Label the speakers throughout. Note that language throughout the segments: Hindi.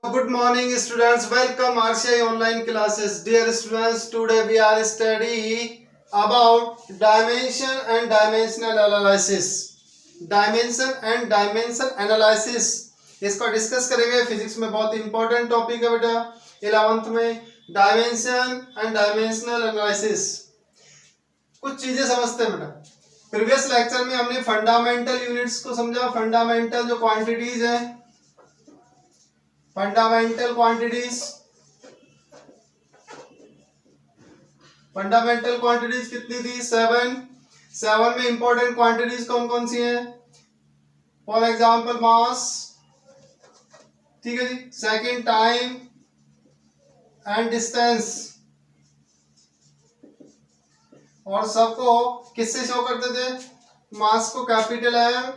Speaker 1: Good morning students, welcome RCI online classes. Dear students, today we are studying about dimension and dimensional analysis. Dimension and dimension analysis इसको डिस्कस करेंगे. फिजिक्स में बहुत इंपॉर्टेंट टॉपिक है बेटा 11th में. Dimension and dimensional analysis. कुछ चीजें समझते हैं बेटा. प्रीवियस लेक्चर में हमने फंडामेंटल यूनिट्स को समझा. फंडामेंटल जो क्वांटिटीज हैं, फंडामेंटल क्वांटिटीज. फंडामेंटल क्वांटिटीज कितनी थी? 7 में इंपॉर्टेंट क्वांटिटीज कौन कौन सी हैं? फॉर एग्जांपल मास, ठीक है जी. Second time and distance. और सबको किससे शो करते थे? मास को कैपिटल एम,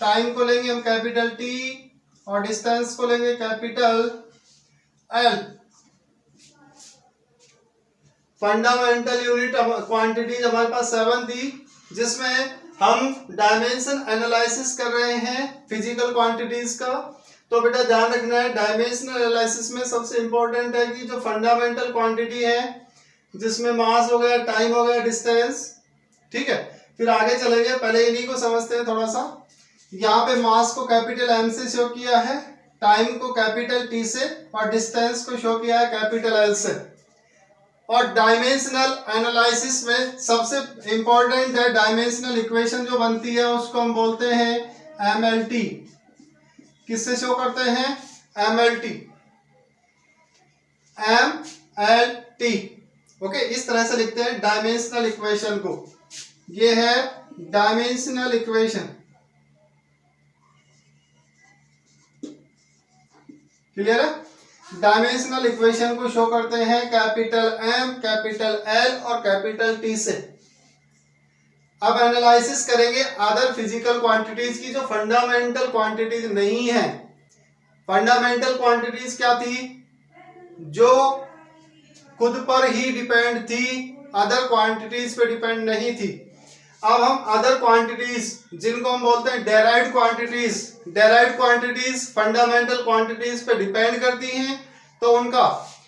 Speaker 1: टाइम को लेंगे हम कैपिटल टी और डिस्टेंस को लेंगे capital L. Fundamental unit quantities हमारे पास 7 थी, जिसमें हम डायमेंशन एनालिसिस कर रहे हैं फिजिकल क्वांटिटीज का. तो बेटा ध्यान रखना है, डायमेंशनल एनालिसिस में सबसे इंपॉर्टेंट है कि जो फंडामेंटल क्वांटिटी है, जिसमें मास हो गया, टाइम हो गया, डिस्टेंस, ठीक है. फिर आगे चलेंगे, पहले इन्हीं को समझते हैं थोड़ा सा. यहाँ पे मास को कैपिटल एम से शो किया है, टाइम को कैपिटल टी से और डिस्टेंस को शो किया है कैपिटल एल से. और डायमेंशनल एनालिसिस में सबसे इंपॉर्टेंट है डायमेंशनल इक्वेशन जो बनती है, उसको हम बोलते हैं एमएलटी. किससे शो करते हैं? एमएलटी. एमएलटी. ओके, इस तरह से लिखते हैं डायमेंशनल इक्वेशन को. ये है डायमेंशनल इक्वेशन. क्लियर है? डायमेंशनल इक्वेशन को शो करते हैं कैपिटल एम, कैपिटल एल और कैपिटल टी से. अब एनालिसिस करेंगे अदर फिजिकल क्वांटिटीज की, जो फंडामेंटल क्वांटिटीज नहीं है. फंडामेंटल क्वांटिटीज क्या थी? जो खुद पर ही डिपेंड थी, अदर क्वांटिटीज पे डिपेंड नहीं थी. अब हम अदर क्वांटिटीज, जिनको हम बोलते हैं derived quantities, derived quantities fundamental quantities पे डिपेंड करती हैं, तो उनका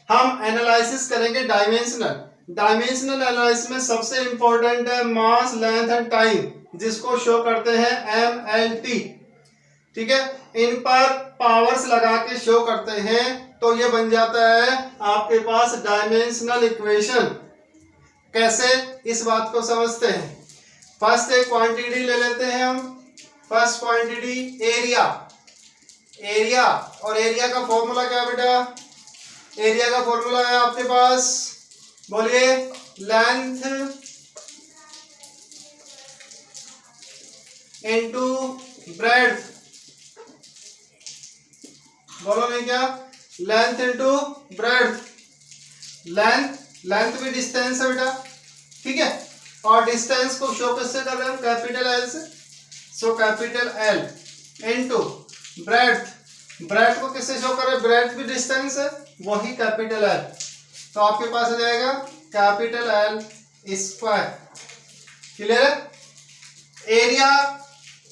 Speaker 1: हम एनालिसिस करेंगे डायमेंशनल. डायमेंशनल एनालिसिस में सबसे इंपॉर्टेंट है मास, लेंथ एंड टाइम, जिसको शो करते हैं एमएलटी. ठीक है, इन पर पावर्स लगा के शो करते हैं, तो ये बन जाता है आपके पास डायमेंशनल इक्वेशन. कैसे, इस बात को समझते हैं. फर्स्ट एक क्वांटिटी ले लेते हैं हम. First quantity area. एरिया, और एरिया का फॉर्मूला क्या बेटा? एरिया का फॉर्मूला है आपके पास, बोलिए, लेंथ इनटू ब्रेड्थ. बोलो नहीं क्या? Length into breadth. लेंथ भी डिस्टेंस है बेटा, ठीक है. और डिस्टेंस को शो किससे कर रहे हैं हम? कैपिटल एल से. So capital L into breadth. Breadth को किससे शो कर रहे हैं? ब्रेड्थ भी डिस्टेंस है, वही कैपिटल एल. तो आपके पास आ जाएगा कैपिटल एल स्क्वायर. क्लियर है? एरिया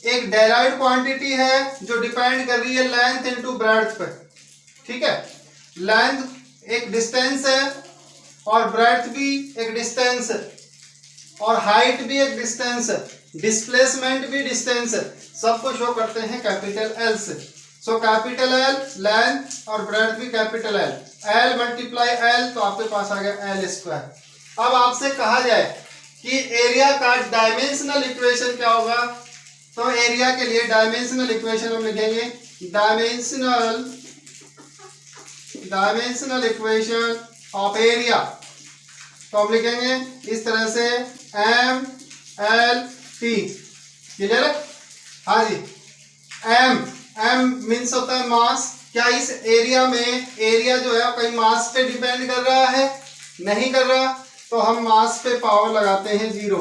Speaker 1: एक डेराइव्ड क्वांटिटी है जो डिपेंड कर रही है लेंथ इनटू ब्रेड्थ पे, ठीक है. लेंथ एक डिस्टेंस है और ब्रेड्थ भी एक डिस्टेंस है और हाइट भी एक डिस्टेंस है, डिस्प्लेसमेंट भी डिस्टेंस है. सबको शो करते हैं कैपिटल एल से. सो कैपिटल एल, लेंथ और ब्रेड्थ भी capital L. L multiply L, तो आपके पास आ गया एल स्क्वायर. अब आपसे कहा जाए कि एरिया का डायमेंशनल इक्वेशन क्या होगा, तो एरिया के लिए डायमेंशनल इक्वेशन हम लिखेंगे डायमेंशनल इक्वेशन ऑफ एरिया. तो हम लिखेंगे इस तरह से एम एल टी. क्लियर है? हाँ जी. एम मीन्स होता है मास. क्या इस एरिया में, एरिया जो है कहीं मास पे डिपेंड कर रहा है? नहीं कर रहा. तो हम मास पे पावर लगाते हैं 0.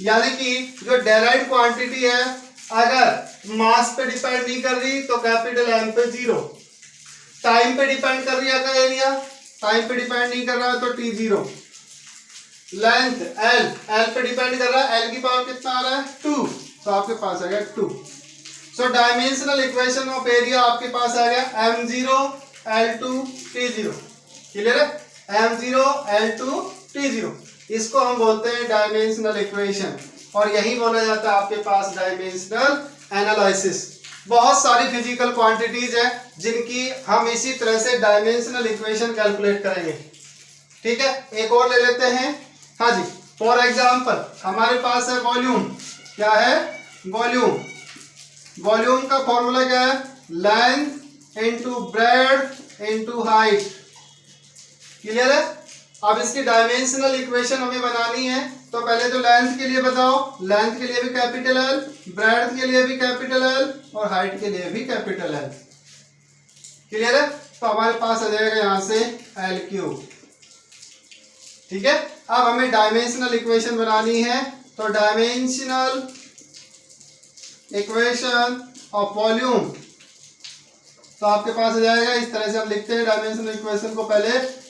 Speaker 1: यानी कि जो डेराइव्ड क्वांटिटी है, अगर मास पे डिपेंड नहीं कर रही तो कैपिटल एम पे 0. टाइम पे डिपेंड कर रही है अगर एरिया, टाइम पे डिपेंड नहीं कर रहा है तो टी 0. लेंथ एल पे डिपेंड कर रहा है, एल की पावर कितना आ रहा है? 2. तो आपके पास आ गया 2. सो डायमेंशनल इक्वेशन ऑफ एरिया आपके पास आ गया m0 L2 T0। क्लियर है? m0 L2 T0 इसको हम बोलते हैं डायमेंशनल इक्वेशन, और यही बोला जाता है आपके पास डायमेंशनल एनालिसिस। बहुत सारी फिजिकल क्वांटिटीज है जिनकी हम इसी तरह से डायमेंशनल इक्वेशन कैलकुलेट करेंगे। ठीक है, एक और ले लेते हैं। हाँ जी, फॉर एग्जांपल हमारे पास है वॉल्यूम। क्या है? वॉल्यूम। वॉल्यूम का फॉर्मूला क्या है? Length into breadth into height. Clear है? अब इसकी डायमेंशनल इक्वेशन हमें बनानी है, तो पहले तो लेंथ के लिए बताओ। लेंथ के लिए भी कैपिटल एल, ब्रेड्थ के लिए भी कैपिटल एल, और हाइट के लिए भी कैपिटल एल। क्लियर है? तो हमारे पास आ जाएगा यहां से एल क्यूब। ठीक है, अब हमें डायमेंशनल इक्वेशन बनानी है, तो डायमेंशनल इक्वेशन ऑफ वॉल्यूम, तो आपके पास आ जाएगा इस तरह से हम लिखते हैं डायमेंशनल इक्वेशन को पहले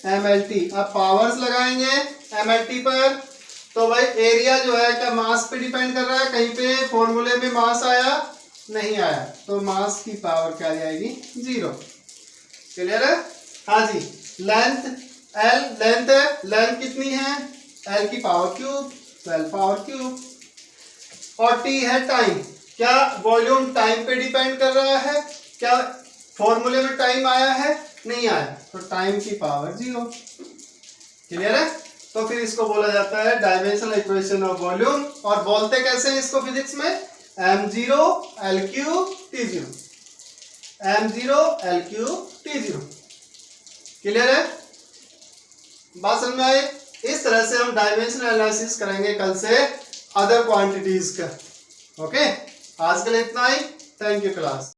Speaker 1: MLT। अब पावर्स लगाएंगे MLT पर, तो भाई एरिया जो है क्या मास पे डिपेंड कर रहा है? कहीं पे फॉर्मूले में मास आया? नहीं आया, तो मास की पावर क्या आ जाएगी? 0। क्लियर है? हाँ जी। लेंथ L, लेंथ है, लेंथ कितनी है? L की पावर क्यूब, 12 पावर क्यूब। और T है टाइम। क्या वॉल्यूम टाइम पे डिपेंड कर रहा है? क्या फॉर्मूले में टाइम आया है? नहीं आया, तो टाइम की पावर 0। क्लियर है? तो फिर इसको बोला जाता है डायमेंशनल इक्वेशन ऑफ वॉल्यूम। और बोलते कैसे हैं इसको फिजिक्स में? m0 L3 T0। m0 L3 T0। Clear है? बात समझ में आई? इस तरह से हम डायमेंशनल एनालिसिस करेंगे कल से अदर क्वांटिटीज का। ओके, आज के लिए इतना ही। Thank you class.